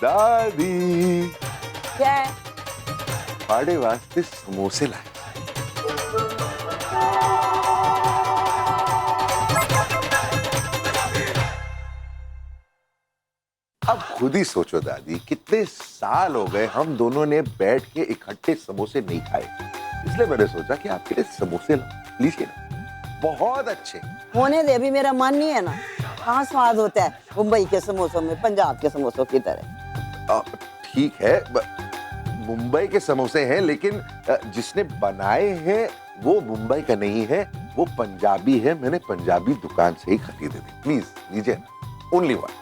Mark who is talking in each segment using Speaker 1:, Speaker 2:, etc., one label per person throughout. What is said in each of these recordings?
Speaker 1: दादी
Speaker 2: क्या है?
Speaker 1: पाड़े वास्ते समोसे लाए। अब खुद ही सोचो दादी, कितने साल हो गए हम दोनों ने बैठ के इकट्ठे समोसे नहीं खाए, इसलिए मैंने सोचा कि आपके लिए समोसे लीजिए ना, बहुत अच्छे।
Speaker 2: होने दे, अभी मेरा मन नहीं है ना। कहाँ स्वाद होता है मुंबई के समोसों में पंजाब के समोसों की तरह।
Speaker 1: ठीक है, मुंबई के समोसे हैं, लेकिन जिसने बनाए हैं वो मुंबई का नहीं है, वो पंजाबी है। मैंने पंजाबी दुकान से ही खरीदे थे। प्लीज लीजिए ना, ओनली वन।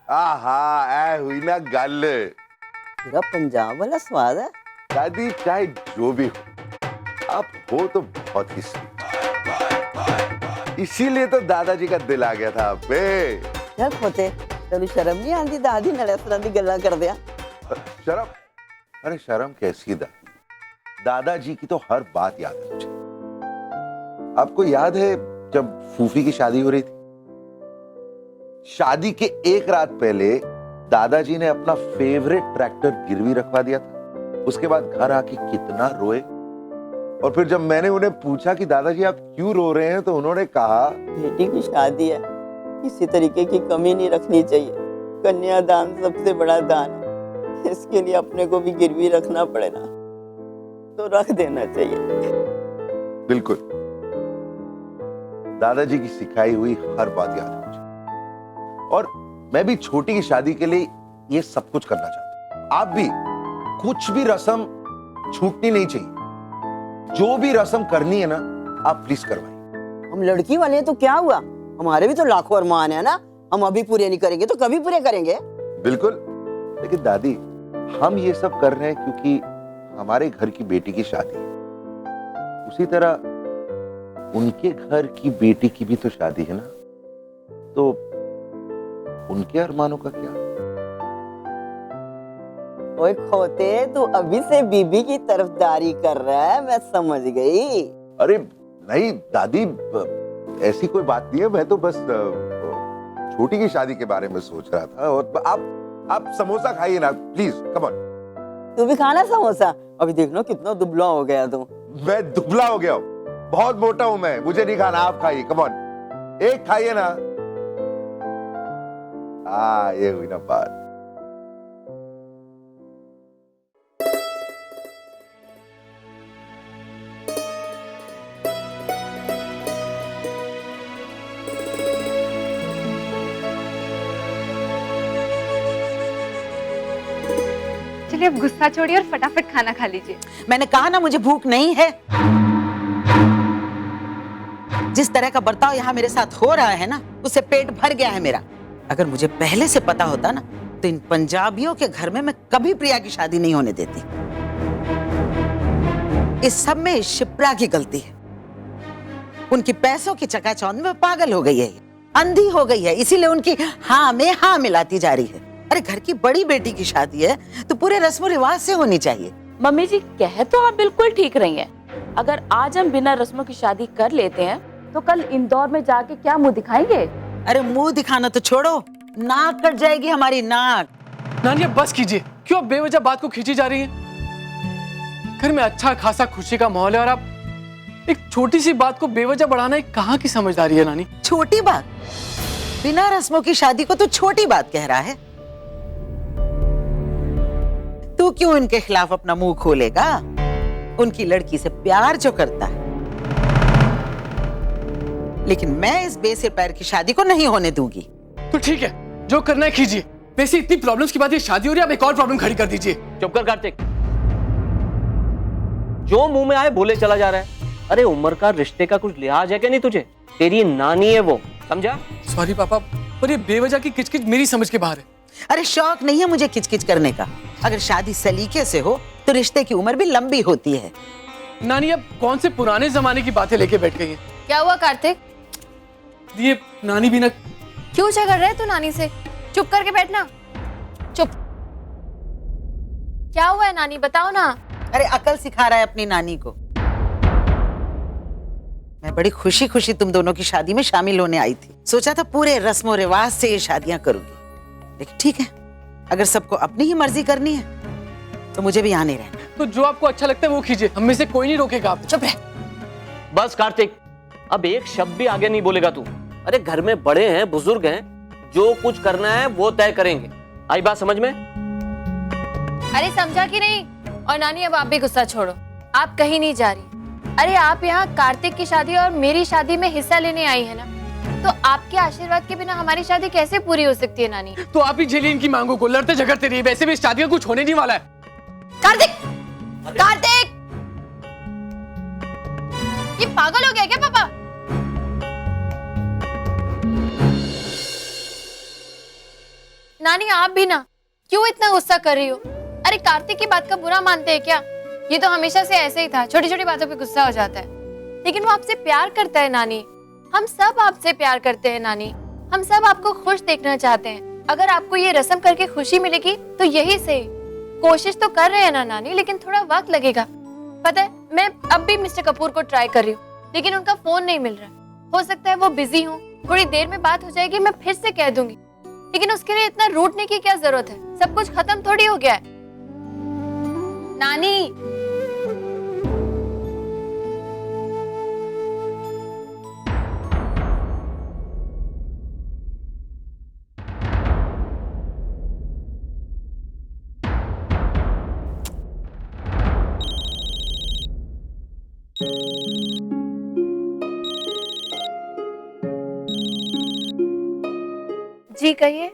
Speaker 1: आहा, ऐ हुई ना गल।
Speaker 2: पूरा पंजाब वाला स्वाद है।
Speaker 1: दादी चाहे जो भी हो, आप हो तो बहुत ही स्वीट, इसीलिए तो दादाजी का दिल आ गया था आप पे।
Speaker 2: चल खोते, तेनू शर्म नहीं आती दादी नाल इस तरह दी गल्लां करदिया?
Speaker 1: शर्म? अरे शर्म कैसी दादी, दादाजी की तो हर बात याद है मुझे। आपको याद है जब फूफी की शादी हो रही थी, शादी के एक रात पहले दादाजी ने अपना फेवरेट ट्रैक्टर गिरवी रखवा दिया था। उसके बाद घर आके कितना रोए, और फिर जब मैंने उन्हें पूछा कि दादाजी आप क्यों रो रहे हैं, तो उन्होंने कहा
Speaker 2: बेटी की शादी है, किसी तरीके की कमी नहीं रखनी चाहिए। कन्यादान सबसे बड़ा दान है, इसके लिए अपने को भी गिरवी रखना पड़े ना तो रख देना चाहिए।
Speaker 1: बिल्कुल, दादाजी की सिखाई हुई हर बात याद है मुझे, और मैं भी छोटी की शादी के लिए ये सब कुछ करना चाहता हूं। आप भी, कुछ भी रस्म छूटनी नहीं चाहिए, जो भी रस्म करनी है ना आप प्लीज करवाइए।
Speaker 2: हम लड़की वाले हैं तो क्या हुआ, हमारे भी तो लाखों अरमान है ना, हम अभी पूरे नहीं करेंगे तो कभी पूरे करेंगे।
Speaker 1: बिल्कुल, लेकिन दादी हम ये सब कर रहे हैं क्योंकि हमारे घर की बेटी की शादी है, उसी तरह उनके घर की बेटी की भी तो शादी है ना, तो उनके अरमानों का क्या?
Speaker 2: ओए खोते, तू अभी से बीबी की तरफदारी कर रहा है, मैं समझ गई।
Speaker 1: अरे नहीं दादी, ऐसी कोई बात नहीं है, मैं तो बस छोटी की शादी के बारे में सोच रहा था। और आप समोसा खाइए ना प्लीज, कम ऑन।
Speaker 2: तू भी खाना समोसा? अभी देख लो कितना दुबला हो गया तू।
Speaker 1: मैं दुबला हो गया हूँ? बहुत मोटा हूं मैं, मुझे नहीं खाना, आप खाइए, कम ऑन, एक खाइए ना। ये हुई ना बात।
Speaker 3: चलिए अब गुस्सा छोड़िए और फटाफट खाना खा लीजिए।
Speaker 2: मैंने कहा ना मुझे भूख नहीं है। जिस तरह का बर्ताव यहाँ मेरे साथ हो रहा है ना, उससे पेट भर गया है मेरा। अगर मुझे पहले से पता होता ना तो इन पंजाबियों के घर में मैं कभी प्रिया की शादी नहीं होने देती। इस सब में शिप्रा की गलती है। उनकी पैसों की चकाचौंध में पागल हो गई है, अंधी हो गई है, इसीलिए उनकी हाँ में हाँ मिलाती जा रही है। अरे घर की बड़ी बेटी की शादी है तो पूरे रस्म रिवाज से होनी चाहिए।
Speaker 4: मम्मी जी कह तो आप बिल्कुल ठीक रही हैं। अगर आज हम बिना रस्मों की शादी कर लेते हैं तो कल इंदौर में जाके क्या मुंह दिखाएंगे?
Speaker 2: अरे मुंह दिखाना तो छोड़ो, नाक कट जाएगी हमारी, नाक।
Speaker 5: नानी अब बस कीजिए, क्यों आप बेवजह बात को खींची जा रही है? घर में अच्छा खासा खुशी का माहौल है और आप एक छोटी सी बात को बेवजह बढ़ाना एक कहाँ की समझदारी है नानी?
Speaker 2: छोटी बात? बिना रस्मों की शादी को तो छोटी बात कह रहा है। तू क्यों इनके खिलाफ अपना मुंह खोलेगा? उनकी लड़की से प्यार जो करता है, लेकिन मैं इस बेसिर पैर की शादी को नहीं होने दूंगी।
Speaker 5: तो ठीक है, जो करना है कीजिए। वैसे इतनी प्रॉब्लम्स के बाद ये शादी हो रही है, अब एक और प्रॉब्लम खड़ी कर दीजिए।
Speaker 6: चुप कर कार्तिक, जो मुंह में आए बोले चला जा रहा है। अरे उम्र का, रिश्ते का कुछ लिहाज है क्या नहीं तुझे? तेरी नानी है वो, समझा?
Speaker 5: सॉरी पापा, पर ये बेवजह की किचकिच मेरी समझ के बाहर है।
Speaker 2: अरे शौक नहीं है मुझे किचकिच करने का। अगर शादी सलीके से हो तो रिश्ते की उम्र भी लंबी होती है।
Speaker 5: नानी अब कौन से पुराने जमाने की बातें लेके बैठ गई हैं?
Speaker 3: क्या हुआ कार्तिक?
Speaker 5: ये नानी भी ना।
Speaker 3: क्यों झगड़ रहे तू नानी से? चुप करके बैठना, चुप। क्या हुआ है नानी, बताओ ना।
Speaker 2: अरे अकल सिखा रहा है अपनी नानी को। मैं बड़ी खुशी खुशी तुम दोनों की शादी में शामिल होने आई थी। सोचा था पूरे रस्मों रिवाज से ये शादियां करूंगी, लेकिन ठीक है, अगर सबको अपनी ही मर्जी करनी है तो मुझे भी यहाँ नहीं रहना।
Speaker 5: तो जो आपको अच्छा लगता है वो कीजिए, हम में से कोई नहीं रोकेगा आप।
Speaker 2: चुप रह।
Speaker 6: बस कार्तिक, अब एक शब्द भी आगे नहीं बोलेगा तू। अरे घर में बड़े हैं, बुजुर्ग हैं, जो कुछ करना है वो तय करेंगे। आई बात समझ में?
Speaker 3: अरे समझा कि नहीं? और नानी अब आप भी गुस्सा छोड़ो, आप कहीं नहीं जा रही। अरे आप यहाँ कार्तिक की शादी और मेरी शादी में हिस्सा लेने आई है ना, तो आपके आशीर्वाद के बिना हमारी शादी कैसे पूरी हो सकती है नानी?
Speaker 5: तो आप ही झेलिए इनकी मांगों को, लड़ते झगड़ते रहिए, वैसे भी इस शादी का कुछ होने नहीं वाला है।
Speaker 3: कार्तिक! कार्तिक! ये पागल हो गया क्या पापा? नानी आप भी ना, क्यों इतना गुस्सा कर रही हो? अरे कार्तिक की बात का बुरा मानते हैं क्या? ये तो हमेशा से ऐसे ही था, छोटी छोटी बातों पे गुस्सा हो जाता है। लेकिन वो आपसे प्यार करता है नानी, हम सब आपसे प्यार करते हैं नानी, हम सब आपको खुश देखना चाहते हैं। अगर आपको ये रस्म करके खुशी मिलेगी तो यही सही। कोशिश तो कर रहे हैं ना नानी, लेकिन थोड़ा वक्त लगेगा। पता है, मैं अब भी मिस्टर कपूर को ट्राई कर रही हूँ, लेकिन उनका फोन नहीं मिल रहा। हो सकता है वो बिजी हो, थोड़ी देर में बात हो जाएगी, मैं फिर से कह दूंगी। लेकिन उसके लिए इतना रूठने की क्या जरूरत है? सब कुछ खत्म थोड़ी हो गया है। नानी जी कहिए।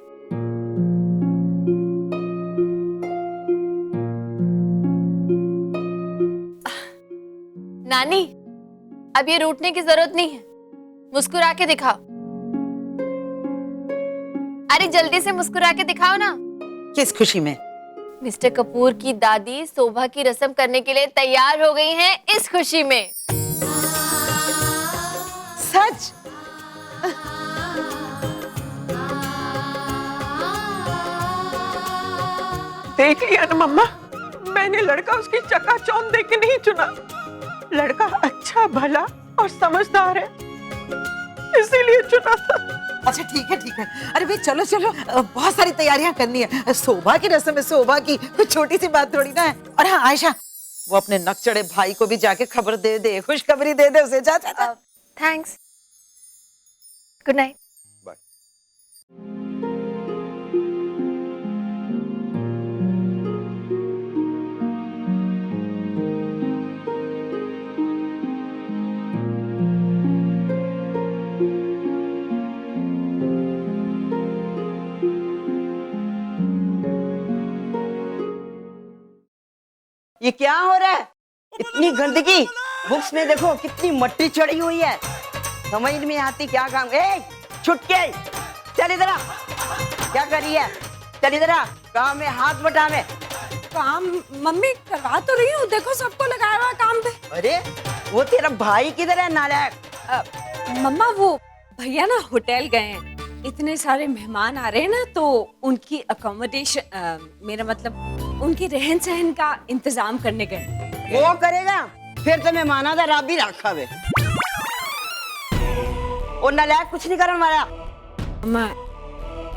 Speaker 3: नानी अब ये रूठने की जरूरत नहीं है, मुस्कुरा के दिखाओ। अरे जल्दी से मुस्कुरा के दिखाओ ना।
Speaker 2: किस खुशी में?
Speaker 3: मिस्टर कपूर की दादी शोभा की रस्म करने के लिए तैयार हो गई हैं, इस खुशी में।
Speaker 2: सच?
Speaker 7: देख लिया ना मम्मा, मैंने लड़का उसकी चकाचौंध देख के नहीं चुना। लड़का अच्छा भला और समझदार है, इसीलिए चुना था।
Speaker 2: अच्छा ठीक है ठीक है। अरे भाई चलो चलो, बहुत सारी तैयारियां करनी है। शोभा की रस्म है, शोभा की कुछ छोटी सी बात थोड़ी ना है। और हाँ आयशा, वो अपने नकचढ़े भाई को भी जाके खबर दे दे, खुशखबरी दे दे उसे। जा जा जा।
Speaker 3: Thanks, good night.
Speaker 8: ये क्या हो रहा है? इतनी गंदगी, बुक्स में देखो कितनी मट्टी चढ़ी हुई है। समझ नहीं आती क्या काम। ए छुटके, चल इधर आ। क्या कर रही है? चल इधर आ, काम में हाथ बटा में।
Speaker 9: काम मम्मी करवा तो रही हूँ, देखो सबको लगाया हुआ काम पे।
Speaker 8: अरे वो तेरा भाई किधर है नालायक?
Speaker 9: मम्मा वो भैया ना होटल गए हैं, इतने सारे मेहमान आ रहे हैं ना, तो उनकी अकोमोडेशन, मेरा मतलब उनके रहन सहन का इंतजाम करने गए।
Speaker 8: वो करेगा फिर तो मैं माना था रब भी रखा वे। और नालायक कुछ नहीं करने वाला।
Speaker 9: मम्मा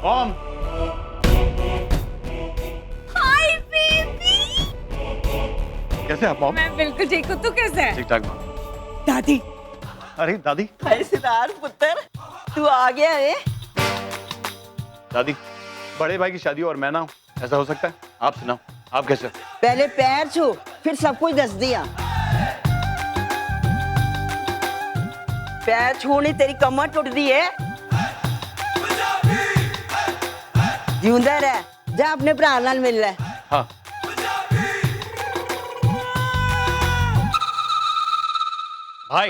Speaker 10: मॉम,
Speaker 9: हाय बेबी,
Speaker 10: कैसे आप मॉम?
Speaker 9: मैं बिल्कुल ठीक हूँ, तू कैसे है?
Speaker 10: ठीक ठाक मॉम।
Speaker 8: दादी,
Speaker 10: अरे दादी,
Speaker 8: सितार पुत्र तू आ गया है।
Speaker 10: दादी, बड़े भाई की शादी और मैं ना हूँ, ऐसा हो सकता है? आप सुनाओ, आप कैसे?
Speaker 8: पहले पैर छू, फिर सब कुछ दस दिया। पैर छूनी तेरी कमर टूट दी है। जिंदा रह, जा अपने भरा नाल मिल ले।
Speaker 10: हाँ। भाई,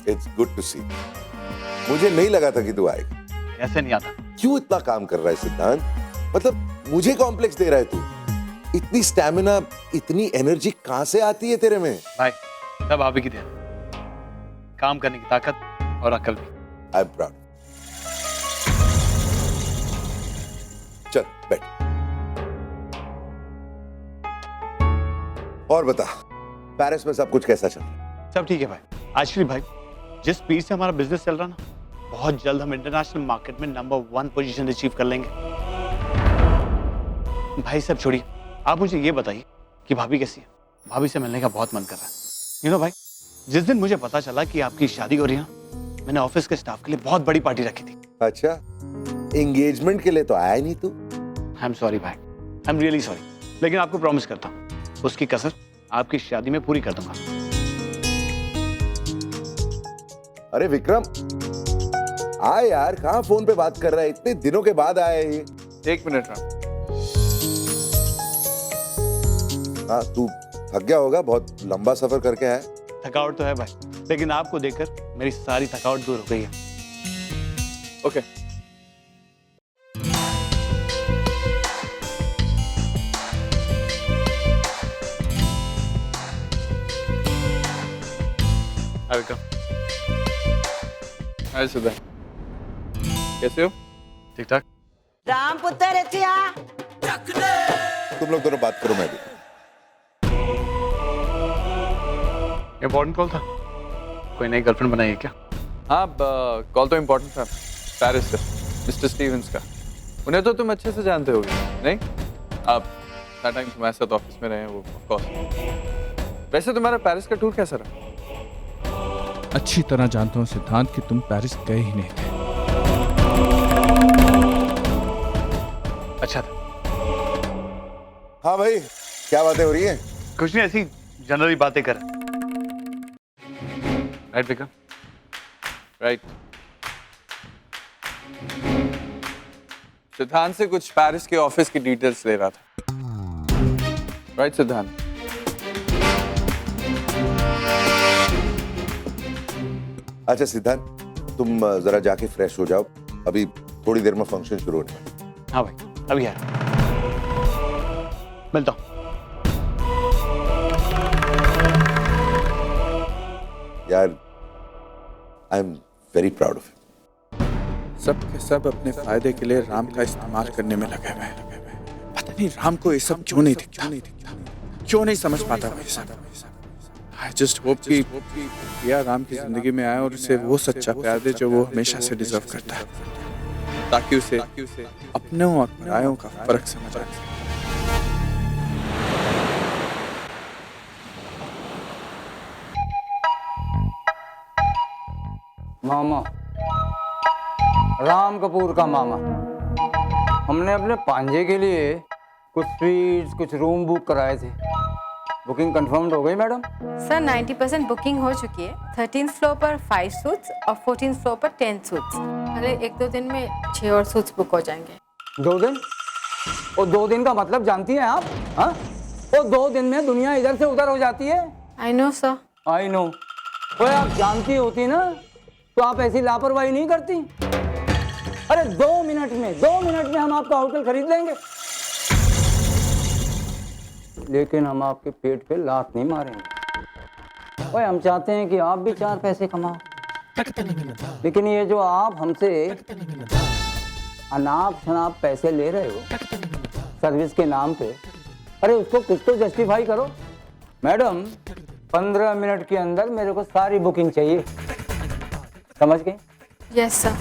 Speaker 11: इट्स गुड टू सी। मुझे नहीं लगा था कि तू आएगा।
Speaker 10: ऐसे नहीं आता।
Speaker 11: क्यों इतना काम कर रहा है सिद्धांत? मतलब मुझे कॉम्प्लेक्स दे रहा है तू? इतनी स्टैमिना, इतनी एनर्जी कहां से आती है तेरे में?
Speaker 10: भाई, सब आप ही की देन। काम करने की ताकत और अकल भी।
Speaker 11: I am proud. चल बैठ और बता, पेरिस में सब कुछ कैसा चल रहा है?
Speaker 10: सब ठीक है भाई। आश्री भाई, जिस स्पीड से हमारा बिजनेस चल रहा ना, बहुत जल्द हम इंटरनेशनल मार्केट में नंबर 1 पोजीशन अचीव कर लेंगे। भाई सब छोड़िए, आप मुझे ये बताइए कि भाभी कैसी है? भाभी से मिलने का बहुत मन कर रहा है। यू नो भाई, जिस दिन मुझे पता चला कि आपकी शादी हो रही है, मैंने ऑफिस के स्टाफ के लिए बहुत बड़ी पार्टी रखी थी।
Speaker 11: अच्छा, एंगेजमेंट के लिए तो आया नहीं तू?
Speaker 10: आई एम सॉरी भाई, आई एम रियली सॉरी, लेकिन आपको प्रॉमिस करता हूँ उसकी कसर आपकी शादी में पूरी कर दूंगा।
Speaker 11: अरे विक्रम, आए यार, कहाँ फोन पे बात कर रहा है? इतने दिनों के बाद आया है ये।
Speaker 12: 1 मिनट राम।
Speaker 11: हाँ, तू थक गया होगा, बहुत लंबा सफर करके आया।
Speaker 10: थकावट तो है भाई, लेकिन आपको देखकर मेरी सारी थकावट दूर हो गई है।
Speaker 12: ओके। हाय विक्रम। हाय सुधा, कैसे हो?
Speaker 10: ठीक ठाक।
Speaker 8: राम पुत्र एथिया।
Speaker 11: तुम लोग दोनों बात करो, मैं भी।
Speaker 10: इम्पोर्टेंट कॉल था? कोई नई गर्लफ्रेंड बनाई है क्या?
Speaker 12: हाँ, कॉल तो इम्पोर्टेंट था, पेरिस से, मिस्टर स्टीवंस का। उन्हें तो तुम अच्छे से जानते होगे, नहीं? आप इतना टाइम तुम्हारे साथ ऑफिस में रहे, वो ऑफ कोर्स। वैसे तुम्हारा पेरिस का टूर कैसा रहा?
Speaker 13: अच्छी तरह जानता हूँ सिद्धांत कि तुम पेरिस गए ही नहीं थे।
Speaker 10: अच्छा था।
Speaker 11: हाँ भाई, क्या बातें हो रही हैं?
Speaker 10: कुछ नहीं, ऐसी जनरली बातें कर। राइट विक्रम?
Speaker 12: राइट। सिद्धांत से कुछ पेरिस के ऑफिस की डिटेल्स ले रहा था। राइट सिद्धांत?
Speaker 11: अच्छा सिद्धांत, तुम जरा जाके फ्रेश हो जाओ, अभी थोड़ी देर में फंक्शन शुरू होने वाला है।
Speaker 10: हाँ भाई, अभी यार मिलता हूँ।
Speaker 11: यार, I am very proud of you.
Speaker 13: सब के सब अपने फायदे के लिए राम का इस्तेमाल करने में लगे हुए हैं। पता नहीं राम को ये सब क्यों नहीं दिखता, क्यों नहीं समझ पाता वो ये सब। आई जस्ट होप कि प्रिया राम की जिंदगी में आए और उसे वो सच्चा प्यार दे जो वो हमेशा से डिजर्व करता है, ताकि उसे अपनों और परायों का फर्क समझ आए।
Speaker 14: मामा, राम कपूर का मामा, हमने अपने पांजे के लिए कुछ स्वीट्स, कुछ रूम बुक कराए थे। बुकिंग कंफर्म्ड हो गई मैडम?
Speaker 15: सर 90% बुकिंग हो चुकी है। 13th फ्लोर पर 5 सूट्स और 14th फ्लोर पर 10 सूट्स। अरे 1-2 दिन में 6 और सूट्स बुक हो जाएंगे।
Speaker 14: 2 दिन? और 2 दिन का मतलब जानती हैं आप? हाँ, और 2 दिन में दुनिया इधर से उधर हो जाती है।
Speaker 15: I know sir.
Speaker 14: I know. तो आप जानती होती ना तो आप ऐसी लापरवाही नहीं करती। अरे 2 मिनट में हम आपका होटल खरीद लेंगे, लेकिन हम आपके पेट पे लात नहीं मारेंगे। ओए, हम चाहते हैं कि आप भी 4 पैसे कमाओ, लेकिन ये जो आप हमसे अनाप शनाप पैसे ले रहे हो सर्विस के नाम पे, अरे उसको कुछ तो जस्टिफाई करो। मैडम, 15 मिनट के अंदर मेरे को सारी बुकिंग चाहिए, समझ गए?
Speaker 15: Yes sir.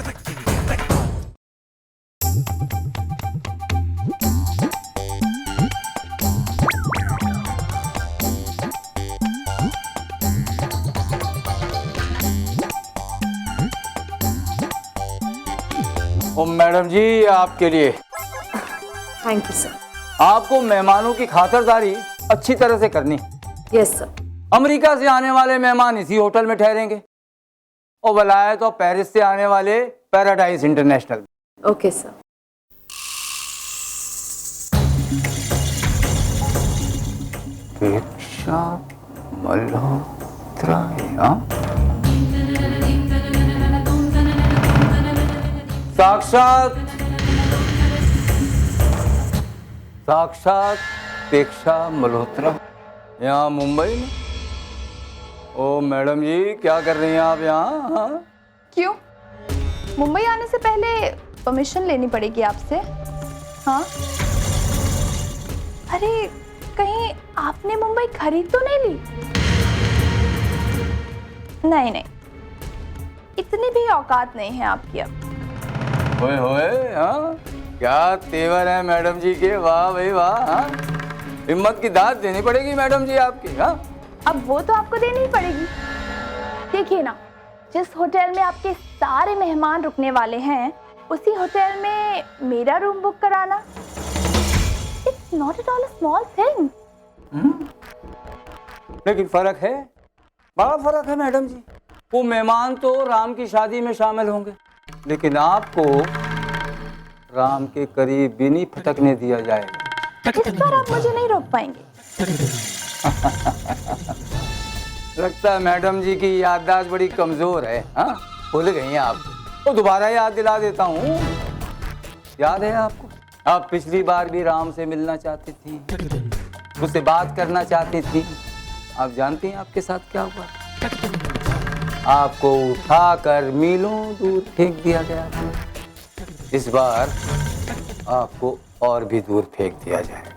Speaker 14: ओ मैडम जी, आपके लिए।
Speaker 15: Thank you sir.
Speaker 14: आपको मेहमानों की खातिरदारी अच्छी तरह से करनी।
Speaker 15: Yes sir.
Speaker 14: अमेरिका से आने वाले मेहमान इसी होटल में ठहरेंगे और बुलाए तो पेरिस से आने वाले paradise international.
Speaker 15: Okay sir.
Speaker 14: Diksha Malhotra, साक्षात दीक्षा मल्होत्रा यहाँ मुंबई में। ओ मैडम जी, क्या कर रही हैं आप यहाँ?
Speaker 16: क्यों? मुंबई आने से पहले परमिशन लेनी पड़ेगी आपसे? हाँ? अरे कहीं आपने मुंबई खरीद तो नहीं ली? नहीं नहीं, इतनी भी औकात नहीं है आपकी अब।
Speaker 14: होए होए, हाँ क्या तेवर है मैडम जी के, वाह भाई वाह। हाँ हिम्मत की दाद देनी पड़ेगी मैडम जी आपकी। हाँ
Speaker 16: अब वो तो आपको देनी ही पड़ेगी। देखिए ना, जिस होटल में आपके सारे मेहमान रुकने वाले हैं उसी होटल में मेरा रूम बुक कराना, it's not at all a small thing.
Speaker 14: लेकिन फर्क है, बड़ा फर्क है मैडम जी। वो मेहमान तो राम की शादी में शामिल होंगे, लेकिन आपको राम के करीब भी नहीं फटकने दिया जाएगा।
Speaker 16: इस बार आप मुझे नहीं रोक पाएंगे।
Speaker 14: लगता है मैडम जी की याददाश्त बड़ी कमजोर है। हाँ भूल गई हैं आप। तो दोबारा याद दिला देता हूँ। याद है आपको, आप पिछली बार भी राम से मिलना चाहती थी, उससे बात करना चाहती थी। आप जानती हैं आपके साथ क्या हुआ? आपको उठाकर मीलों दूर फेंक दिया गया। इस बार आपको और भी दूर फेंक दिया जाएगा।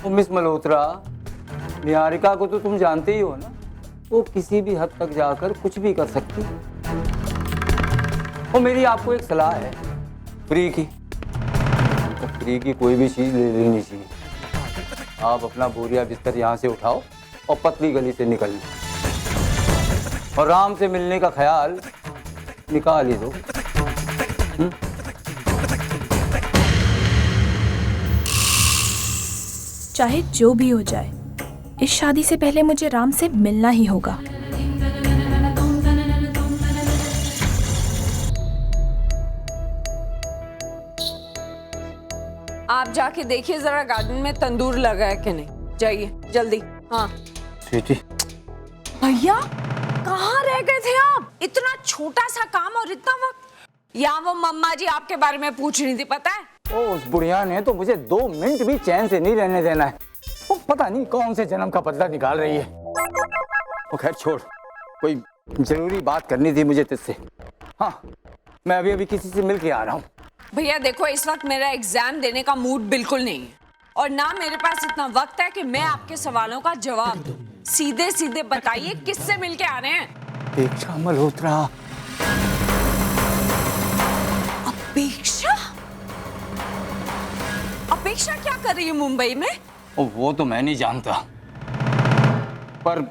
Speaker 14: मिस मल्होत्रा, निहारिका को तो तुम जानते ही हो ना, वो किसी भी हद तक जाकर कुछ भी कर सकती है। और मेरी आपको एक सलाह है, फ्री की, तो फ्री की कोई भी चीज़ ले लेनी चाहिए। आप अपना बोरिया बिस्तर यहाँ से उठाओ और पतली गली से निकल लो, और राम से मिलने का ख्याल निकाल ही दो।
Speaker 16: चाहे जो भी हो जाए, इस शादी से पहले मुझे राम से मिलना ही होगा।
Speaker 9: आप जाके देखिए जरा गार्डन में तंदूर लगा है कि नहीं। जाइए जल्दी। हाँ
Speaker 14: स्वीटी,
Speaker 9: भैया कहाँ रह गए थे आप? इतना छोटा सा काम और इतना वक्त। यहाँ वो मम्मा जी आपके बारे में पूछ रही थी, पता है?
Speaker 14: ओ उस बुढ़िया ने तो मुझे 2 मिनट भी चैन से नहीं रहने देना है। वो पता नहीं कौन से जन्म का बदला निकाल रही है। वो खैर छोड़, कोई जरूरी बात करनी थी मुझे तुझसे। हाँ मैं अभी किसी से मिल के आ रहा हूँ।
Speaker 9: भैया देखो, इस वक्त मेरा एग्जाम देने का मूड बिल्कुल नहीं है, और ना मेरे पास इतना वक्त है कि मैं आपके सवालों का जवाब दूं। सीधे सीधे बताइए किससे मिल के आ रहे हैं?
Speaker 14: अपेक्षा मल्होत्रा।
Speaker 9: अपेक्षा? अपेक्षा क्या कर रही है मुंबई में?
Speaker 14: वो तो मैं नहीं जानता, पर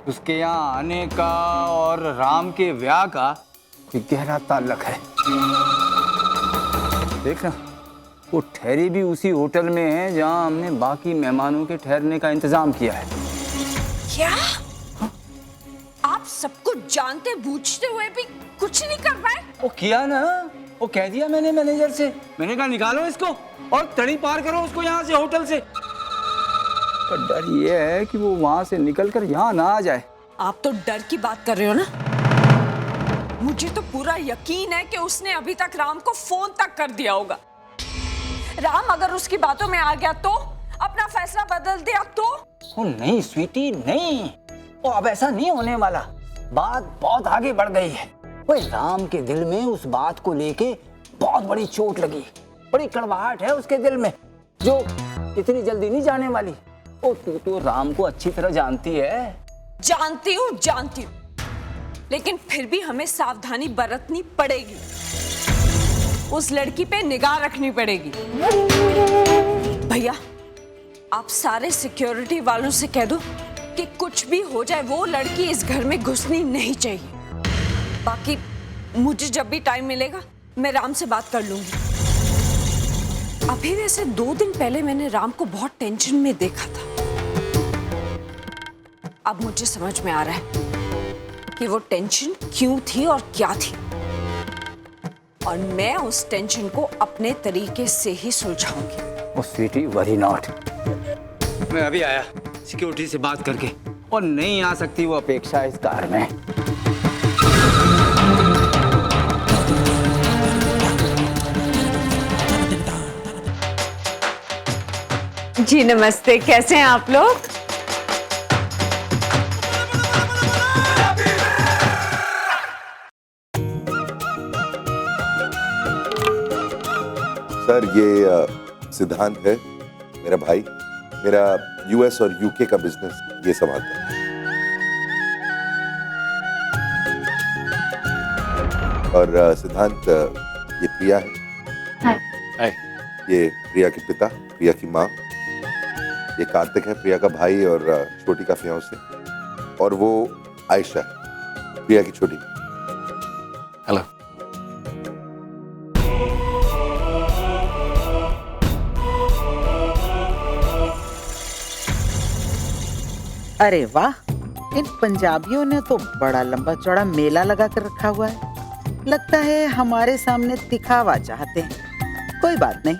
Speaker 14: उसके यहाँ आने का और राम के ब्याह का गहरा ताल्लुक है। देखना, वो ठहरी भी उसी होटल में है जहाँ हमने बाकी मेहमानों के ठहरने का इंतजाम किया है।
Speaker 9: क्या? आप सब कुछ जानते बूझते हुए भी कुछ नहीं कर पाए?
Speaker 14: वो किया ना, वो कह दिया मैंने मैनेजर से। मैंने कहा निकालो इसको और तड़ी पार करो उसको यहाँ से, होटल से। पर डर ये है कि वो वहां से निकलकर यहाँ ना आ जाए।
Speaker 9: आप तो डर की बात कर रहे हो ना? मुझे तो पूरा यकीन है कि उसने अभी तक राम को फोन तक कर दिया होगा। राम अगर उसकी बातों में आ गया तो, अपना फैसला बदल दिया तो?
Speaker 14: ओ नहीं स्वीटी नहीं, वो अब ऐसा नहीं होने वाला। बात बहुत आगे बढ़ गई है। वो राम के दिल में उस बात को लेके बहुत बड़ी चोट लगी, बड़ी कड़वाहट है उसके दिल में, जो इतनी जल्दी नहीं जाने वाली। ओ तू तो राम को अच्छी तरह जानती है।
Speaker 9: जानती हूँ, लेकिन फिर भी हमें सावधानी बरतनी पड़ेगी। उस लड़की पे निगाह रखनी पड़ेगी। भैया आप सारे सिक्योरिटी वालों से कह दो कि कुछ भी हो जाए वो लड़की इस घर में घुसनी नहीं चाहिए। बाकी मुझे जब भी टाइम मिलेगा मैं राम से बात कर लूंगी। अभी वैसे 2 दिन पहले मैंने राम को बहुत टेंशन में देखा था। अब मुझे समझ में आ रहा है कि वो टेंशन क्यों थी और क्या थी, और मैं उस टेंशन को अपने तरीके से ही सुलझाऊंगी।
Speaker 14: ओ स्वीटी वरी नॉट। मैं अभी आया सिक्योरिटी से बात करके, और नहीं आ सकती वो अपेक्षा इस कार में।
Speaker 9: जी नमस्ते, कैसे हैं आप लोग?
Speaker 11: सर ये सिद्धांत है, मेरा भाई। मेरा यूएस और यूके का बिजनेस ये संभालता है। और सिद्धांत, ये प्रिया है।
Speaker 10: हाय।
Speaker 11: ये प्रिया के पिता, प्रिया की माँ। ये कार्तिक है, प्रिया का भाई और छोटी का फियांसे। और वो आयशा, प्रिया की छोटी।
Speaker 10: हेलो।
Speaker 2: अरे वाह, इन पंजाबियों ने तो बड़ा लंबा चौड़ा मेला लगा कर रखा हुआ है। लगता है हमारे सामने दिखावा चाहते हैं। कोई बात नहीं,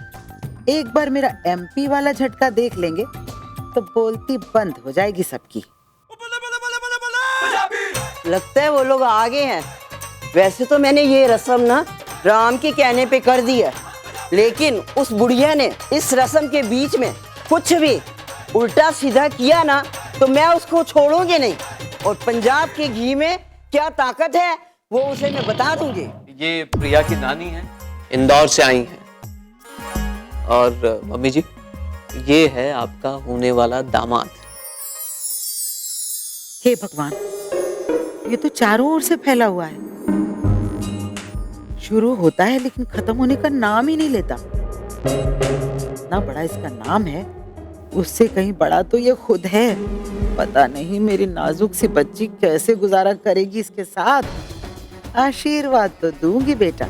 Speaker 2: एक बार मेरा एमपी वाला झटका देख लेंगे तो बोलती बंद हो जाएगी सबकी।
Speaker 8: लगता है वो लोग आगे हैं। वैसे तो मैंने ये रस्म ना राम के कहने पे कर दी है, लेकिन उस बुढ़िया ने इस रस्म के बीच में कुछ भी उल्टा सीधा किया ना तो मैं उसको छोड़ूंगी नहीं। और पंजाब के घी में क्या ताकत है वो उसे मैं बता दूंगी।
Speaker 6: ये प्रिया की नानी है, इंदौर से आई हैं। और मम्मी जी, ये है आपका होने वाला दामाद।
Speaker 2: हे भगवान, ये तो चारों ओर से फैला हुआ है। शुरू होता है लेकिन खत्म होने का नाम ही नहीं लेता। इतना बड़ा इसका नाम है, उससे कहीं बड़ा तो ये खुद है। पता नहीं मेरी नाजुक सी बच्ची कैसे गुजारा करेगी इसके साथ। आशीर्वाद तो दूंगी बेटा,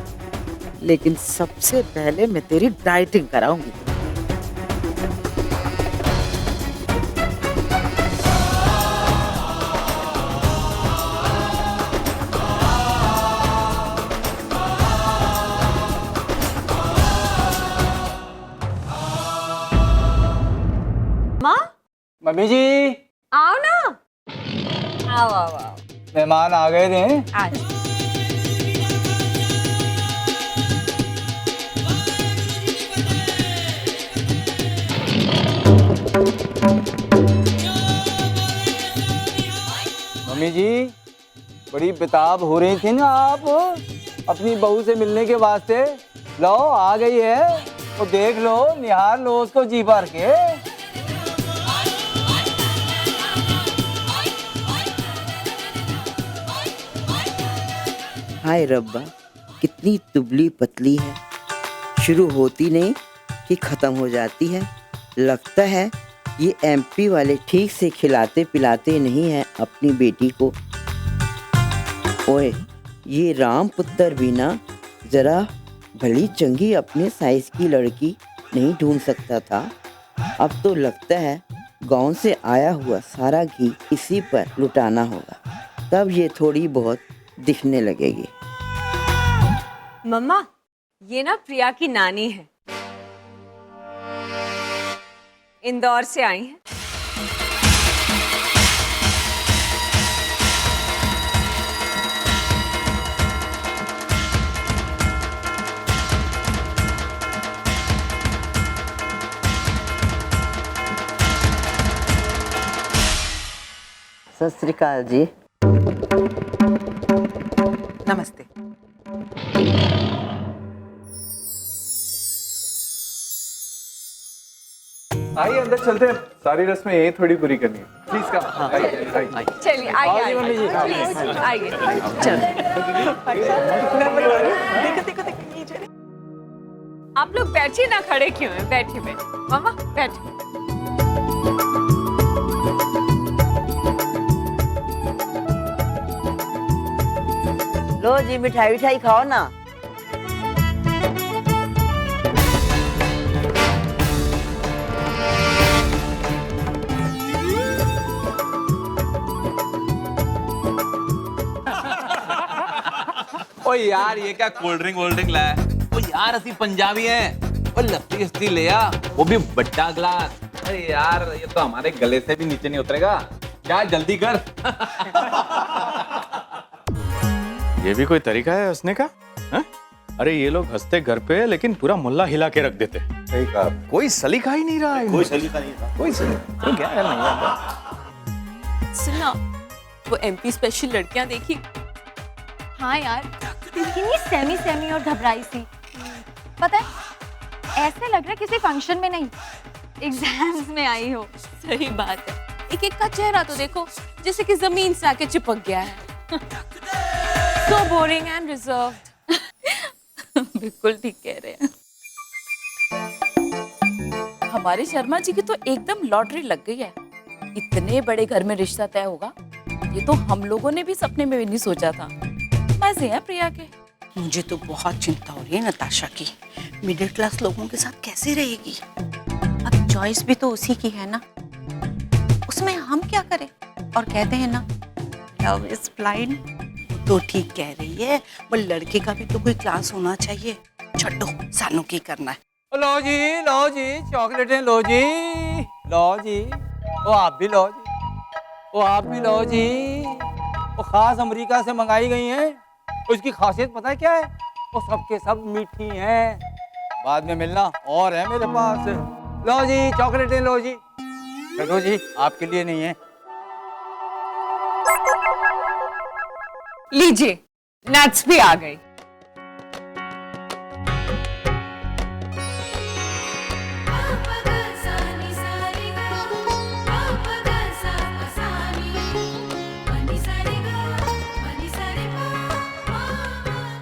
Speaker 2: लेकिन सबसे पहले मैं तेरी डाइटिंग कराऊंगी।
Speaker 14: मम्मी जी,
Speaker 9: आओ ना। आओ आओ आओ।
Speaker 14: मेहमान आ गए थे।
Speaker 9: आज
Speaker 14: मम्मी जी, बड़ी बेताब हो रही थी ना आप अपनी बहू से मिलने के वास्ते। लो आ गई है तो देख लो, निहार लो उसको जी भर के।
Speaker 8: हाय रब्बा, कितनी दुबली पतली है, शुरू होती नहीं कि खत्म हो जाती है। लगता है ये एमपी वाले ठीक से खिलाते पिलाते नहीं हैं अपनी बेटी को। ओए, ये राम पुत्र भी ना जरा भली चंगी अपने साइज की लड़की नहीं ढूंढ सकता था। अब तो लगता है गांव से आया हुआ सारा घी इसी पर लुटाना होगा, तब ये थोड़ी बहुत दिखने लगेगी।
Speaker 9: मम्मा, ये ना प्रिया की नानी है, इंदौर से आई हैं।
Speaker 8: सत श्री अकाल जी।
Speaker 2: नमस्ते।
Speaker 12: आइए अंदर चलते हैं, सारी रस्में यही थोड़ी पूरी करनी है। Please come.
Speaker 9: चलिए आइए मम्मी जी, प्लीज आइए। आप लोग बैठिए ना, खड़े क्यों हैं? बैठिए बैठिए मम्मा, बैठिए।
Speaker 8: लो जी, मिठाई विठाई खाओ ना।
Speaker 17: ओ यार, ये क्या कोल्ड ड्रिंक वोल्ड ड्रिंक लाया? ओ यार, असली पंजाबी हैं। ओ लस्सी अस्सी ले आ, वो भी बट्टा ग्लास। अरे यार, ये तो हमारे गले से भी नीचे नहीं उतरेगा। क्या जल्दी कर।
Speaker 10: ये भी कोई तरीका है हंसने का? हा? अरे ये लोग हंसते घर पे, लेकिन पूरा मोहल्ला हिला के रख देते।
Speaker 11: सही कहा।
Speaker 10: कोई सलीका ही नहीं रहा है।
Speaker 11: कोई सलीका नहीं था।
Speaker 10: कोई सलीका तो क्या है?
Speaker 9: सुना, वो एमपी स्पेशल लड़कियां देखी?
Speaker 16: हाँ यार, लेकिन ये सेमी सेमी और घबराई सी। पता है, ऐसे लग रहा है किसी फंक्शन में नहीं, एग्जाम्स में आई हो।
Speaker 9: सही बात है, एक एक का चेहरा तो देखो जैसे कि जमीन से आके चिपक गया है। So boring and reserved.
Speaker 4: बिल्कुल ठीक कह रहे हैं। हमारे शर्मा जी की तो एकदम लॉटरी लग गई है। इतने बड़े घर में रिश्ता तय होगा, ये तो हम लोगों ने भी सपने में भी नहीं सोचा था। मजे हैं प्रिया के।
Speaker 2: मुझे तो बहुत चिंता हो रही है नताशा की। मिडिल क्लास लोगों के साथ कैसे रहेगी? अब चॉइस भी तो उसी की है ना, उसमें हम क्या करें? और कहते हैं ना, लव इज ब्लाइंड। तो ठीक कह रही है, पर लड़के का भी तो कोई क्लास होना चाहिए। छोड़ो, सानू की करना है।
Speaker 14: लो जी चॉकलेटें लो जी वो आप भी लो जी, वो आप भी लो जी। वो खास अमेरिका से मंगाई गई हैं। उसकी खासियत पता है क्या है? वो सबके सब मीठी हैं। बाद में मिलना और है मेरे पास। लो जी चॉकलेटें लो जी। चलो जी, आपके लिए नहीं है।
Speaker 9: लीजिए, नट्स भी आ गए।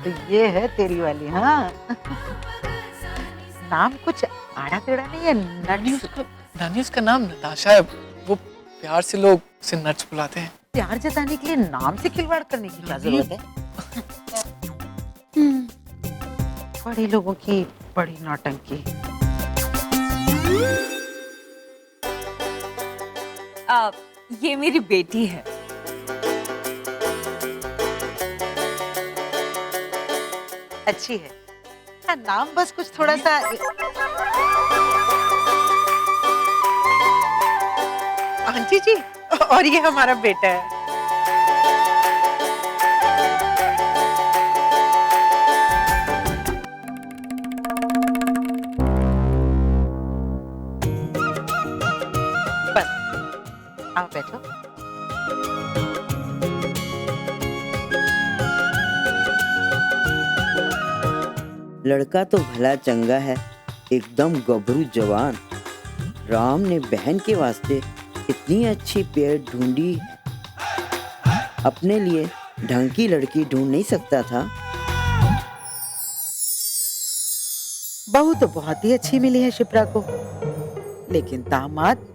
Speaker 2: तो ये है तेरी वाली। हाँ नाम कुछ आड़ा टेढ़ा नहीं है,
Speaker 5: नानी उसका नाम नताशा है। वो प्यार से लोग उसे नट्स बुलाते हैं।
Speaker 2: प्यार जताने के लिए नाम से खिलवाड़ करने की क्या जरूरत है? बड़े लोगों की बड़ी नौटंकी।
Speaker 9: ये मेरी बेटी है।
Speaker 2: अच्छी है। हाँ, नाम बस कुछ थोड़ा सा। आंटी जी, और ये हमारा बेटा है। बस आओ बैठो।
Speaker 8: लड़का तो भला चंगा है, एकदम गभरू जवान। राम ने बहन के वास्ते इतनी अच्छी पेड़ ढूंढी, अपने लिए ढंग की लड़की ढूंढ नहीं सकता था?
Speaker 2: बहू तो बहुत ही अच्छी मिली है शिप्रा को, लेकिन दामाद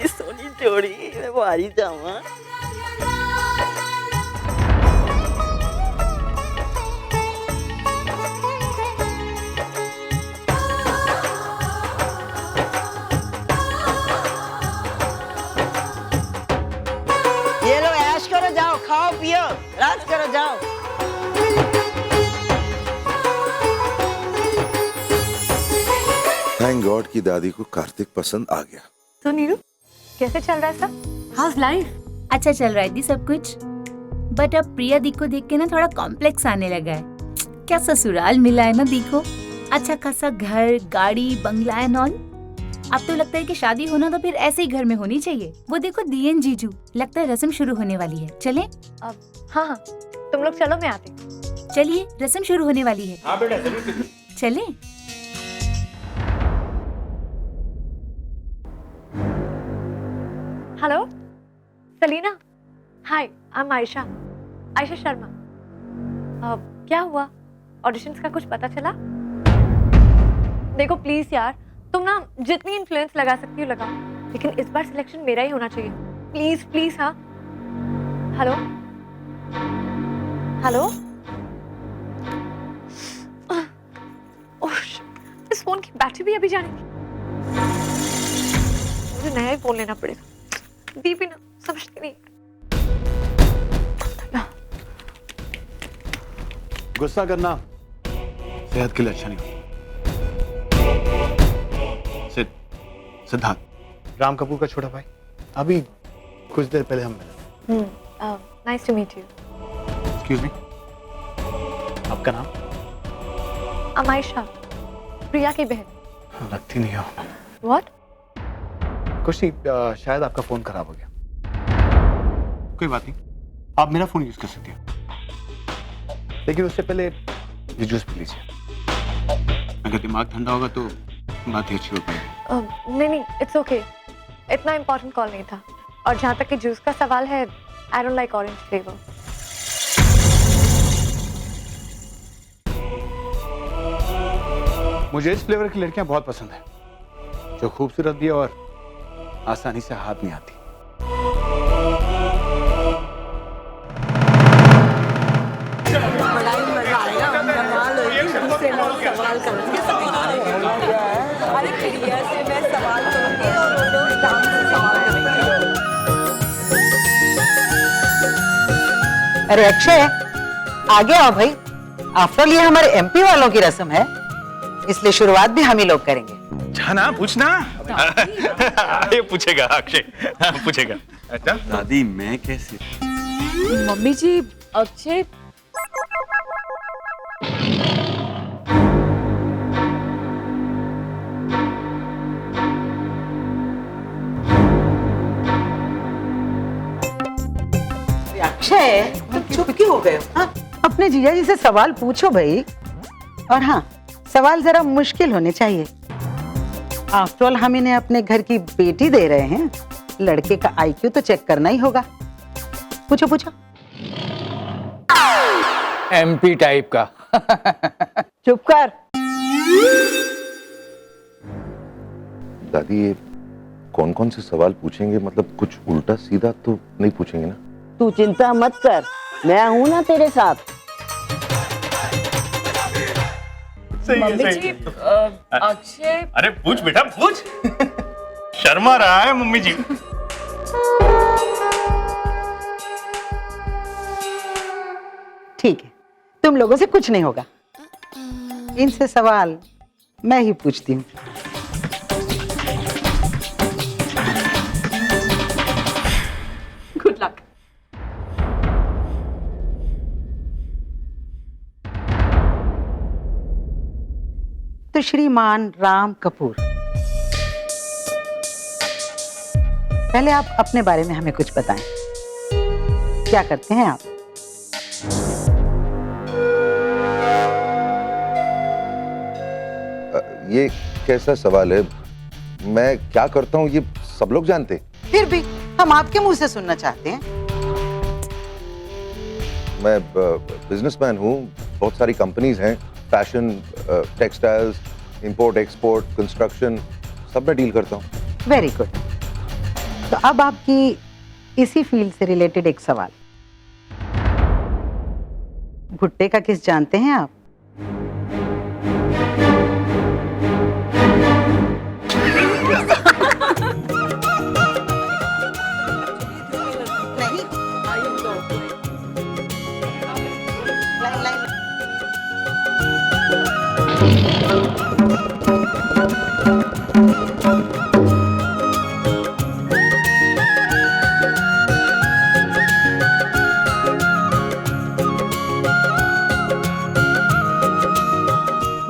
Speaker 8: सोनी जोड़ी मैं बारी जाऊँ। ये लो ऐश करो, जाओ खाओ पियो राज करो, जाओ।
Speaker 11: थैंक गॉड कि दादी को कार्तिक पसंद आ गया।
Speaker 18: तो नीरू कैसे चल रहा है सब? House life?
Speaker 19: अच्छा चल रहा है दी सब कुछ, बट अब प्रिया दी को देख के ना थोड़ा कॉम्प्लेक्स आने लगा है। क्या ससुराल मिला है ना दी को, अच्छा खासा घर, गाड़ी, बंगला एंड ऑल। अब तो लगता है कि शादी होना तो फिर ऐसे ही घर में होनी चाहिए। वो देखो दी एंड जीजू, लगता है रस्म शुरू होने वाली है। चलें?
Speaker 18: हाँ हाँ तुम लोग चलो, मैं आती।
Speaker 19: चलिए रस्म शुरू होने वाली है।
Speaker 14: हाँ बेटा जरूर।
Speaker 19: चलें?
Speaker 18: Hello Salina, hi I am Ayesha Sharma. क्या हुआ, ऑडिशंस का कुछ पता चला? देखो प्लीज यार, तुम ना जितनी इन्फ्लुएंस लगा सकती हो लगाओ, लेकिन इस बार सिलेक्शन मेरा ही होना चाहिए। Please please. हाँ हेलो हेलो। इस फोन की बैटरी भी अभी जानेगी। मुझे नया ही फोन लेना पड़ेगा। दी भी ना समझती नहीं।
Speaker 10: गुस्सा करना सेहत के लिए अच्छा नहीं होता। सिद्धार्थ, राम कपूर का छोटा भाई, अभी कुछ देर पहले हम मिले।
Speaker 18: Nice to meet you.
Speaker 10: Excuse me, आपका नाम?
Speaker 18: अमाइशा, प्रिया की बहन।
Speaker 10: लगती नहीं हो।
Speaker 18: व्हाट?
Speaker 10: कुछ नहीं, शायद आपका फोन खराब हो गया। कोई बात नहीं, आप मेरा फोन यूज कर सकती हो, लेकिन उससे पहले ये जूस पी लीजिए। अगर दिमाग ठंडा होगा तो बात ही अच्छी हो पाएगी।
Speaker 18: नहीं नहीं, इट्स ओके, इतना इम्पोर्टेंट कॉल नहीं था। और जहाँ तक कि जूस का सवाल है, I don't like orange flavour.
Speaker 10: मुझे इस फ्लेवर की लड़कियां बहुत पसंद है, जो खूबसूरत भी है और आसानी से हाथ नहीं आती।
Speaker 9: अरे प्रिया से मैं सवाल करूंगी और वो लोग राम से सवाल करेंगे।
Speaker 2: अरे अक्षय, आगे आओ भाई। आफ्टर ऑल ये हमारे एमपी वालों की रस्म है, इसलिए शुरुआत भी हम ही लोग करेंगे।
Speaker 10: जाना पूछना।
Speaker 20: ये पूछेगा अक्षय, पूछेगा। अच्छा दादी, मैं कैसे?
Speaker 4: मम्मी जी, अक्षय
Speaker 2: अक्षय, तुम चुप क्यों हो गए हो? हाँ? अपने जीजा जी से सवाल पूछो भाई। और हाँ, सवाल जरा मुश्किल होने चाहिए। आफ्टर ऑल हम इन्हें अपने घर की बेटी दे रहे हैं, लड़के का आईक्यू तो चेक करना ही होगा। पूछो पूछो।
Speaker 14: एमपी टाइप का।
Speaker 2: चुप कर।
Speaker 1: दादी, ये कौन कौन से सवाल पूछेंगे? मतलब कुछ उल्टा सीधा तो नहीं पूछेंगे ना?
Speaker 8: तू चिंता मत कर, मैं हूं ना तेरे साथ।
Speaker 4: मम्मी जी, अक्षय।
Speaker 20: अरे पूछ बेटा पूछ। शर्मा रहा है मम्मी जी।
Speaker 2: ठीक है, तुम लोगों से कुछ नहीं होगा। इनसे सवाल मैं ही पूछती हूँ।
Speaker 4: Good luck.
Speaker 2: तो श्रीमान राम कपूर, पहले आप अपने बारे में हमें कुछ बताएं। क्या करते हैं आप?
Speaker 1: ये कैसा सवाल है? मैं क्या करता हूँ ये सब लोग जानते हैं।
Speaker 2: फिर भी हम आपके मुंह से सुनना चाहते हैं।
Speaker 1: मैं बिजनेसमैन हूँ, बहुत सारी कंपनीज हैं, fashion, textiles, import export, construction, सब में डील करता हूँ।
Speaker 2: Very good. तो अब आपकी इसी फील्ड से रिलेटेड एक सवाल। भुट्टे का किस जानते हैं आप?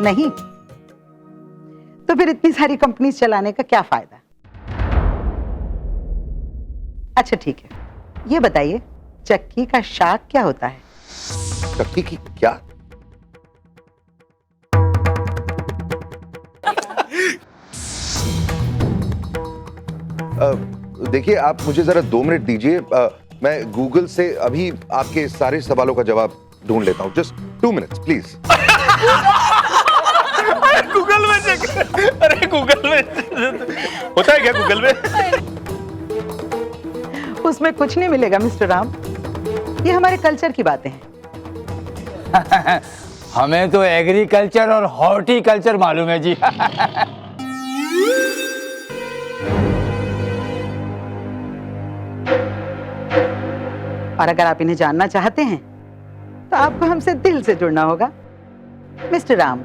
Speaker 2: नहीं, तो फिर इतनी सारी कंपनीज चलाने का क्या फायदा? अच्छा ठीक है, ये बताइए चक्की का शाक क्या होता है?
Speaker 1: चक्की की क्या? देखिए, आप मुझे जरा 2 मिनट दीजिए। मैं गूगल से अभी आपके सारे सवालों का जवाब ढूंढ लेता हूँ। Just 2 minutes please.
Speaker 20: गूगल में चेक। अरे गूगल में होता है क्या? गूगल में
Speaker 2: उसमें कुछ नहीं मिलेगा मिस्टर राम, ये हमारे कल्चर की बातें हैं।
Speaker 14: हमें तो एग्रीकल्चर और हॉर्टिकल्चर मालूम है जी।
Speaker 2: और अगर आप इन्हें जानना चाहते हैं तो आपको हमसे दिल से जुड़ना होगा। मिस्टर राम,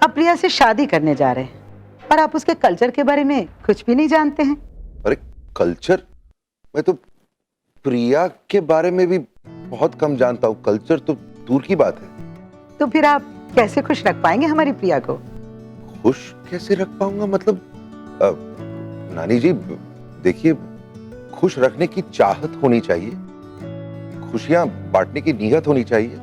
Speaker 2: आप प्रिया से शादी करने जा रहे हैं और आप उसके कल्चर के बारे में कुछ भी नहीं जानते हैं।
Speaker 1: अरे कल्चर? मैं तो प्रिया के बारे में भी बहुत कम जानता हूँ, कल्चर तो दूर की बात है।
Speaker 2: तो फिर आप कैसे खुश रख पाएंगे हमारी प्रिया को?
Speaker 1: खुश कैसे रख पाऊंगा? मतलब नानी जी देखिए, खुश रखने की चाहत होनी चाहिए, खुशियां बांटने की नीयत होनी चाहिए।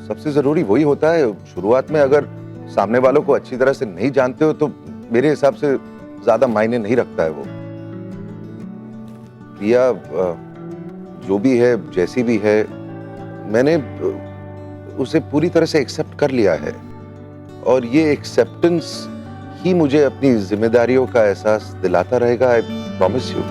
Speaker 1: सबसे जरूरी वही होता है। शुरुआत में अगर सामने वालों को अच्छी तरह से नहीं जानते हो तो मेरे हिसाब से ज्यादा मायने नहीं रखता है वो। प्रिया जो भी है, जैसी भी है, मैंने उसे पूरी तरह से एक्सेप्ट कर लिया है और ये एक्सेप्टेंस ही मुझे अपनी जिम्मेदारियों का एहसास दिलाता रहेगा। I promise you.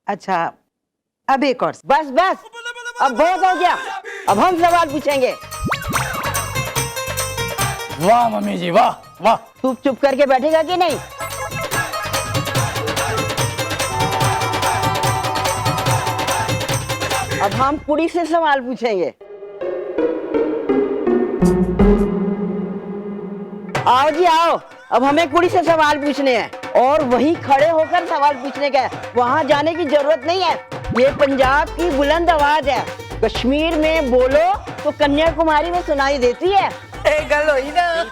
Speaker 2: अच्छा, अब एक और।
Speaker 8: बस बस, अब बहुत हो गया, अब हम सवाल पूछेंगे।
Speaker 10: वाह मम्मी जी, वाह वाह।
Speaker 8: तू चुप करके बैठेगा कि नहीं? अब हम कुड़ी से सवाल पूछेंगे। आओ जी आओ, अब हमें कुड़ी से सवाल पूछने हैं और वहीं खड़े होकर सवाल पूछने का है, वहां जाने की जरूरत नहीं है। ये पंजाब की बुलंद आवाज है, कश्मीर में बोलो तो कन्याकुमारी में सुनाई देती है।
Speaker 9: एक गल होई ना।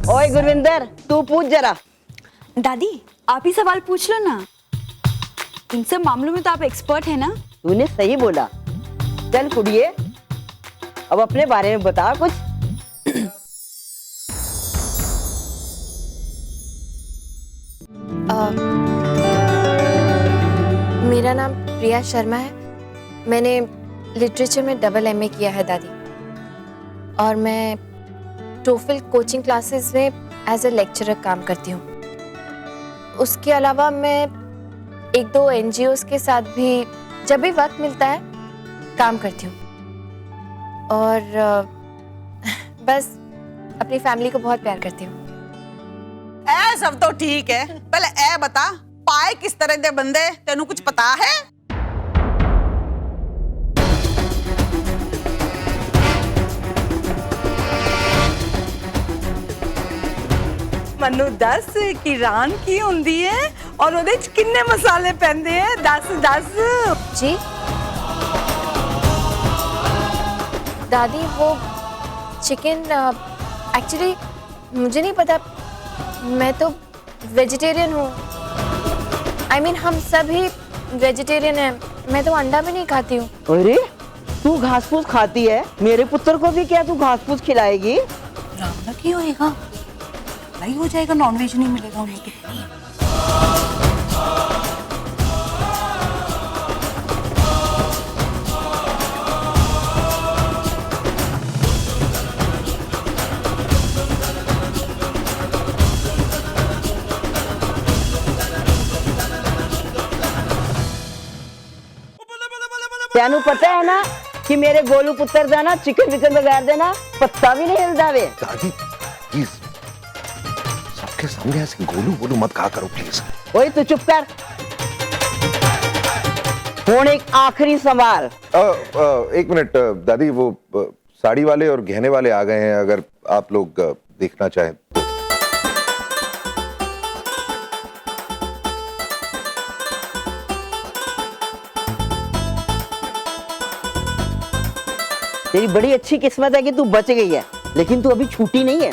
Speaker 8: ओए गुरविंदर, तू पूछ जरा।
Speaker 21: दादी आप ही सवाल पूछ लो ना, इन सब मामलों में तो आप एक्सपर्ट है ना।
Speaker 8: तूने सही बोला। चल कुड़िए, अब अपने बारे में बता कुछ।
Speaker 3: मेरा नाम प्रिया शर्मा है। मैंने लिटरेचर में डबल MA किया है दादी, और मैं टोफल कोचिंग क्लासेस में एज ए लेक्चरर काम करती हूँ। उसके अलावा मैं 1-2 NGOs के साथ भी जब भी वक्त मिलता है काम करती हूँ, और बस अपनी फैमिली को बहुत प्यार करती हूँ।
Speaker 22: ए सब तो ठीक है, पहले ए बता, पाए किस तरह दे बंदे, तेनू कुछ पता है?
Speaker 9: मनु दस कि रान की हुंदी है और ਉਹਦੇ ਚ किन्ने मसाले पैंदे हैं, दस दस।
Speaker 3: जी दादी, वो चिकन एक्चुअली मुझे नहीं पता, मैं तो वेजिटेरियन हूँ। I mean, हम सभी वेजिटेरियन हैं, मैं तो अंडा भी नहीं खाती हूँ।
Speaker 8: अरे तू घास फूस खाती है, मेरे पुत्र को भी क्या तू घास फूस खिलाएगी?
Speaker 21: राम की होएगा, नहीं हो जाएगा, नॉनवेज नहीं मिलेगा उन्हें तो।
Speaker 8: तेनू पता है ना कि मेरे गोलू पुत्र दा ना चिकन विकन बगैर देना पत्ता भी नहीं हिलदा वे।
Speaker 1: दादी प्लीज, सबके सामने ऐसे गोलू गोलू मत कहा करो प्लीज।
Speaker 8: ओए तू चुप कर। हुण एक आखिरी सवाल।
Speaker 1: एक मिनट दादी, वो साड़ी वाले और गहने वाले आ गए हैं, अगर आप लोग देखना चाहें।
Speaker 8: तेरी बड़ी अच्छी किस्मत है कि तू बच गई है, लेकिन तू अभी छूटी नहीं है।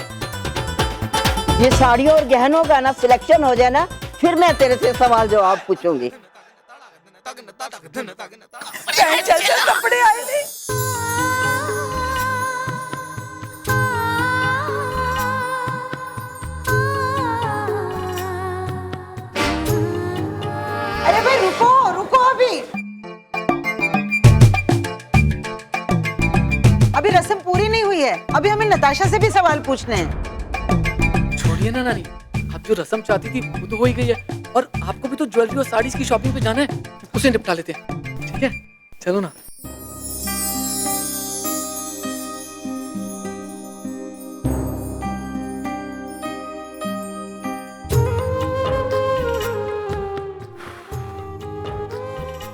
Speaker 8: ये साड़ियों और गहनों का ना सिलेक्शन हो जाए ना, फिर मैं तेरे से सवाल जवाब पूछूंगी।
Speaker 9: चल चल कपड़े आए नहीं।
Speaker 2: अरे भाई रुको रुको, अभी रस्म पूरी नहीं हुई है, अभी हमें नताशा से भी सवाल पूछने हैं।
Speaker 5: छोड़िए ना नानी, अब जो रस्म चाहती थी वो तो हो ही गई है, और आपको भी तो ज्वेलरी और साड़ीज की शॉपिंग पे जाना है, उसे निपटा लेते हैं, ठीक है? चलो ना।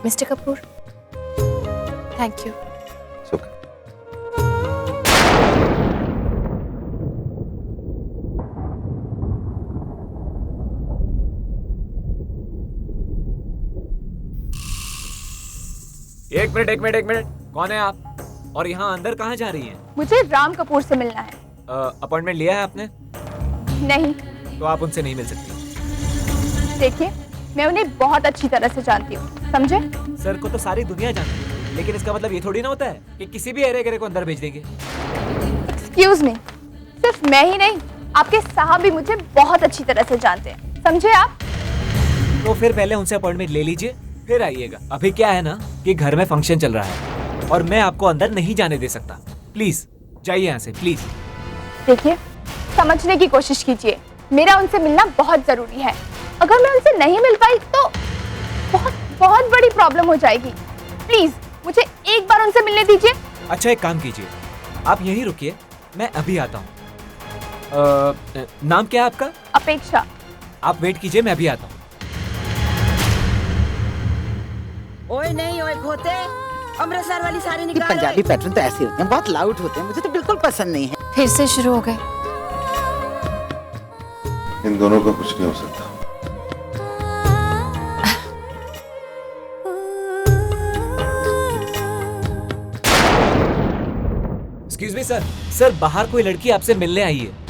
Speaker 3: Mister Kapoor, thank you.
Speaker 7: एक मिनट, कौन है आप और यहाँ अंदर कहाँ जा रही हैं?
Speaker 16: मुझे राम कपूर से मिलना है।
Speaker 7: अपॉइंटमेंट लिया है आपने?
Speaker 16: नहीं।
Speaker 7: तो आप उनसे नहीं मिल सकती।
Speaker 16: देखिए, मैं उन्हें बहुत अच्छी तरह से जानती हूँ, समझे?
Speaker 7: सर को तो सारी दुनिया जानती है, लेकिन इसका मतलब ये थोड़ी ना होता है कि किसी भी एरे गेरे को अंदर भेज देंगे।
Speaker 16: एक्सक्यूज मी, सिर्फ मैं ही नहीं, आपके साहब भी मुझे बहुत अच्छी तरह से जानते हैं, समझे आप?
Speaker 7: तो फिर पहले उनसे अपॉइंटमेंट ले लीजिए, फिर आइएगा। अभी क्या है ना कि घर में फंक्शन चल रहा है और मैं आपको अंदर नहीं जाने दे सकता। प्लीज जाइए यहाँ से, प्लीज।
Speaker 16: देखिए, समझने की कोशिश कीजिए, मेरा उनसे मिलना बहुत जरूरी है। अगर मैं उनसे नहीं मिल पाई तो बहुत बड़ी प्रॉब्लम हो जाएगी। प्लीज मुझे एक बार उनसे मिलने दीजिए।
Speaker 7: अच्छा, एक काम कीजिए, आप यहीं रुकिए, मैं अभी आता हूँ। नाम क्या है आपका?
Speaker 16: अपेक्षा।
Speaker 7: आप वेट कीजिए, मैं अभी आता हूँ।
Speaker 8: ओए नहीं, ओए खोते, अमृतसर वाली साड़ी
Speaker 2: ये
Speaker 8: निकाल।
Speaker 2: पंजाबी पैटर्न तो ऐसे होते हैं, बहुत लाउड होते हैं, मुझे तो बिल्कुल पसंद नहीं है।
Speaker 3: फिर से शुरू हो गए।
Speaker 11: इन दोनों का कुछ नहीं हो सकता।
Speaker 7: एक्सक्यूज मी सर, बाहर कोई लड़की आपसे मिलने आई है।